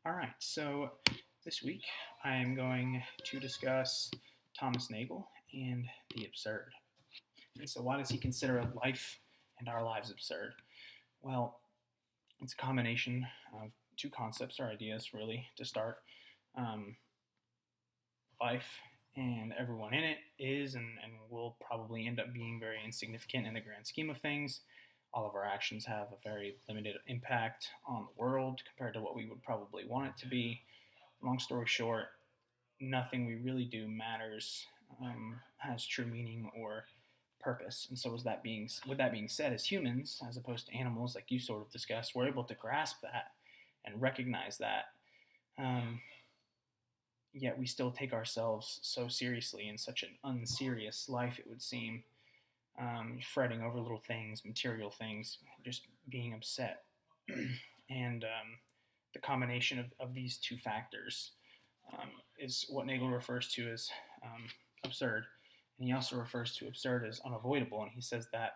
All right, so this week I am going to discuss Thomas Nagel and the absurd. And so, why does he consider life and our lives absurd? Well, it's a combination of two concepts or ideas, really, to start. Um, Life and everyone in it is and will probably end up being very insignificant in the grand scheme of things. All of our actions have a very limited impact on the world compared to what we would probably want it to be. Long story short, nothing we really do matters, has true meaning or purpose. And so, with that being said, as humans, as opposed to animals, like you sort of discussed, we're able to grasp that and recognize that. Um, Yet we still take ourselves so seriously in such an unserious life, it would seem. Fretting over little things, material things, just being upset. And the combination of these two factors is what Nagel refers to as absurd. And he also refers to absurd as unavoidable. And he says that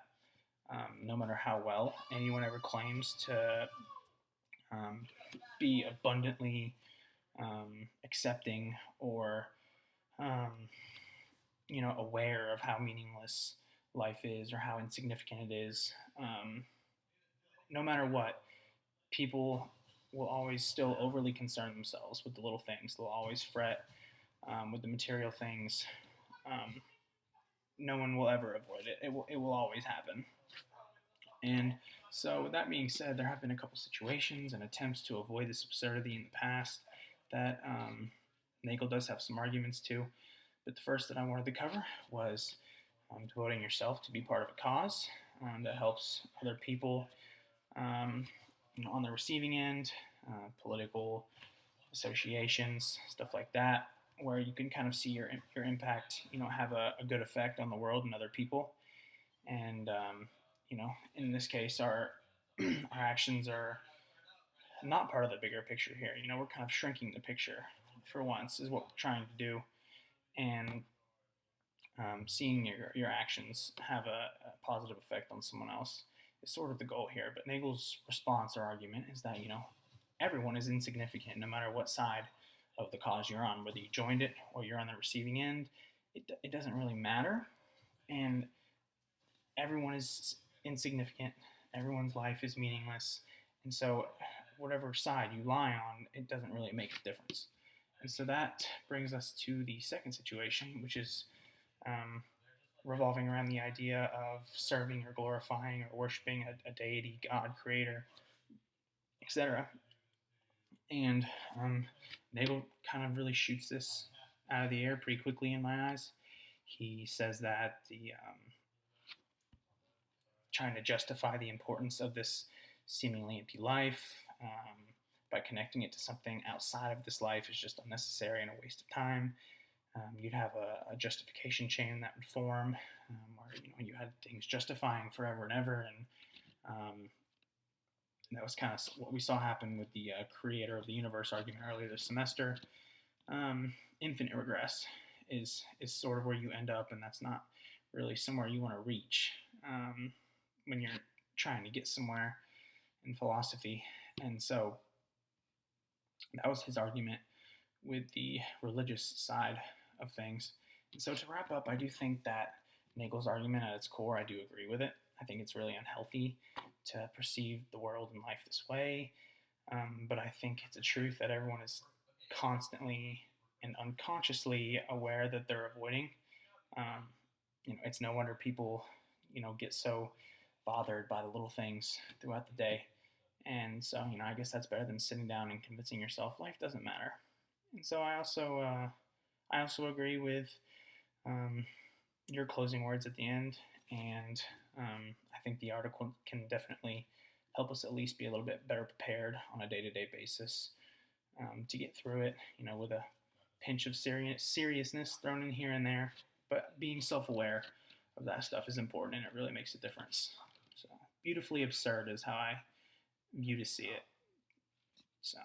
no matter how well anyone ever claims to um, be abundantly accepting or um, aware of how meaningless life is or how insignificant it is, no matter what, people will always still overly concern themselves with the little things. They'll always fret with the material things. Um, no one will ever avoid it. It will always happen. And so, with that being said, there have been a couple situations and attempts to avoid this absurdity in the past that Nagel does have some arguments to. But the first that I wanted to cover was devoting yourself to be part of a cause that helps other people um, on the receiving end, political associations, stuff like that, where you can kind of see your impact, have a good effect on the world and other people. And in this case, our our actions are not part of the bigger picture here. We're kind of shrinking the picture for once, is what we're trying to do, and seeing your actions have a positive effect on someone else is sort of the goal here. But Nagel's response or argument is that everyone is insignificant no matter what side of the cause you're on, whether you joined it or you're on the receiving end. It doesn't really matter, and everyone is insignificant. Everyone's life is meaningless, and so whatever side you lie on, it doesn't really make a difference. And so that brings us to the second situation, which is um, revolving around the idea of serving or glorifying or worshiping a deity, God, creator, etc. And Nagel kind of really shoots this out of the air pretty quickly in my eyes. He says that the trying to justify the importance of this seemingly empty life by connecting it to something outside of this life is just unnecessary and a waste of time. You'd have a justification chain that would form, where you had things justifying forever and ever, and that was kind of what we saw happen with the creator of the universe argument earlier this semester. Infinite regress is sort of where you end up, and that's not really somewhere you want to reach when you're trying to get somewhere in philosophy. And so that was his argument with the religious side of things. And so to wrap up, I do think that Nagel's argument at its core, I do agree with it. I think it's really unhealthy to perceive the world and life this way. But I think it's a truth that everyone is constantly and unconsciously aware that they're avoiding. Um, it's no wonder people, get so bothered by the little things throughout the day. And so, I guess that's better than sitting down and convincing yourself life doesn't matter. And so I also agree with um, your closing words at the end, and I think the article can definitely help us at least be a little bit better prepared on a day-to-day basis to get through it. With a pinch of seriousness thrown in here and there, but being self-aware of that stuff is important, and it really makes a difference. So beautifully absurd is how I view to see it. So.